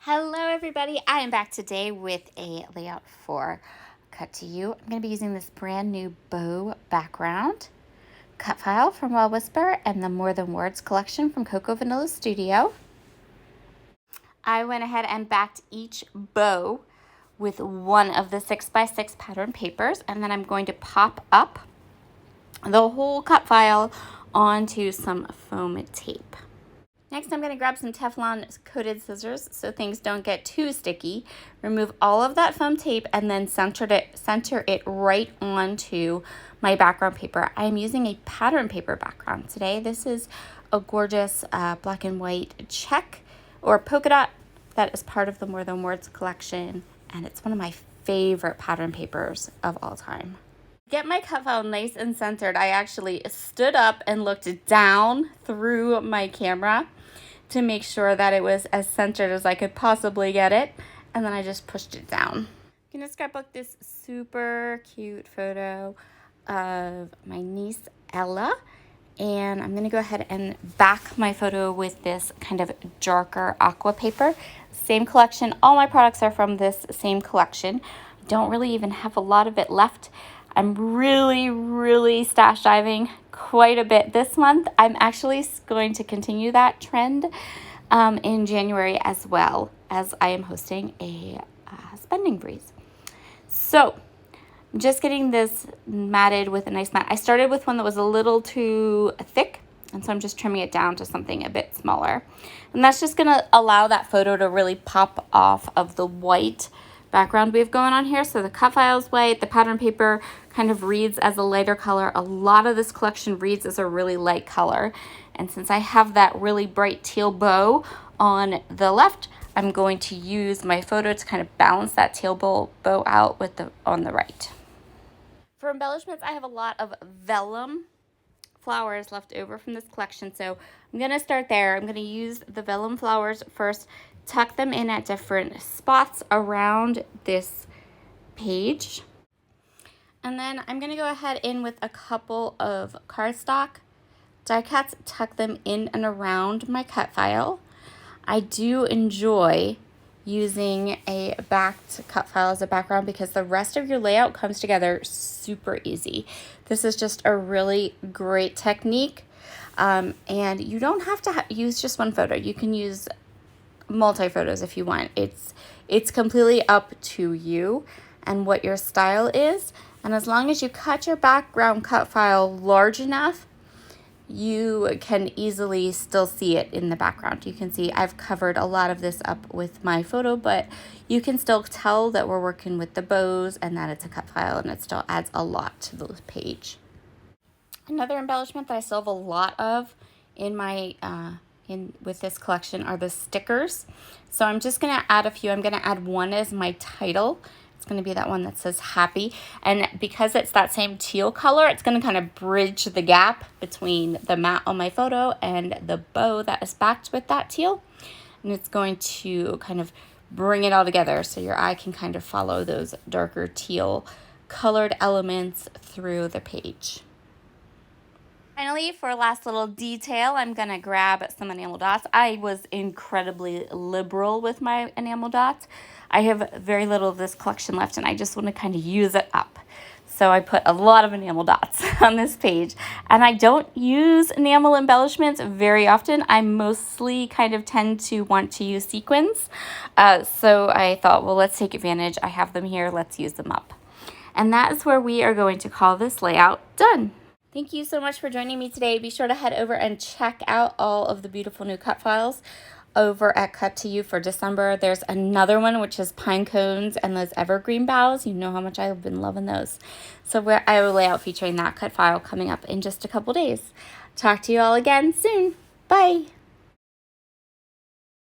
Hello everybody, I am back today with a layout for Cut to You. I'm going to be using this brand new bow background cut file from Wild Whisper and the More Than Words collection from Cocoa Vanilla Studio. I went ahead and backed each bow with one of the 6x6 pattern papers, and then I'm going to pop up the whole cut file onto some foam tape. Next, I'm going to grab some Teflon coated scissors so things don't get too sticky. Remove all of that foam tape and then center it right onto my background paper. I'm using a pattern paper background today. This is a gorgeous black and white check or polka dot that is part of the More Than Words collection, and it's one of my favorite pattern papers of all time. To get my cut file nice and centered, I actually stood up and looked down through my camera to make sure that it was as centered as I could possibly get it, and then I just pushed it down. I'm gonna scrapbook this super cute photo of my niece Ella, and I'm gonna go ahead and back my photo with this kind of darker aqua paper. Same collection, all my products are from this same collection. I don't really even have a lot of it left. I'm really stash diving quite a bit this month. I'm actually going to continue that trend in January, as well as I am hosting a spending breeze. So I'm just getting this matted with a nice mat. I started with one that was a little too thick, and so I'm just trimming it down to something a bit smaller. And that's just gonna allow that photo to really pop off of the white background we have going on here. So the cut file is white, the pattern paper kind of reads as a lighter color. A lot of this collection reads as a really light color. And since I have that really bright teal bow on the left, I'm going to use my photo to kind of balance that teal bow out with on the right. For embellishments, I have a lot of vellum flowers left over from this collection, so I'm gonna start there. I'm gonna use the vellum flowers first, tuck them in at different spots around this page, and then I'm gonna go ahead in with a couple of cardstock die cuts, tuck them in and around my cut file. I do enjoy using a backed cut file as a background because the rest of your layout comes together super easy. This is just a really great technique, and you don't have to use just one photo. You can use multi photos if you want. It's completely up to you and what your style is, and as long as you cut your background cut file large enough, you can easily still see it in the background. You can see I've covered a lot of this up with my photo, but you can still tell that we're working with the bows and that it's a cut file, and it still adds a lot to the page. Another embellishment that I still have a lot of in my with this collection are the stickers. So I'm just gonna add a few. I'm gonna add one as my title. It's going to be that one that says happy, and because it's that same teal color, it's going to kind of bridge the gap between the mat on my photo and the bow that is backed with that teal, and it's going to kind of bring it all together so your eye can kind of follow those darker teal colored elements through the page. Finally, for a last little detail, I'm going to grab some enamel dots. I was incredibly liberal with my enamel dots. I have very little of this collection left, and I just want to kind of use it up. So I put a lot of enamel dots on this page, and I don't use enamel embellishments very often. I mostly kind of tend to want to use sequins. So I thought, well, let's take advantage. I have them here. Let's use them up. And that is where we are going to call this layout done. Thank you so much for joining me today. Be sure to head over and check out all of the beautiful new cut files over at Cut to You for December. There's another one which is pine cones and those evergreen boughs. You know how much I've been loving those. So I have a layout featuring that cut file coming up in just a couple days. Talk to you all again soon. Bye.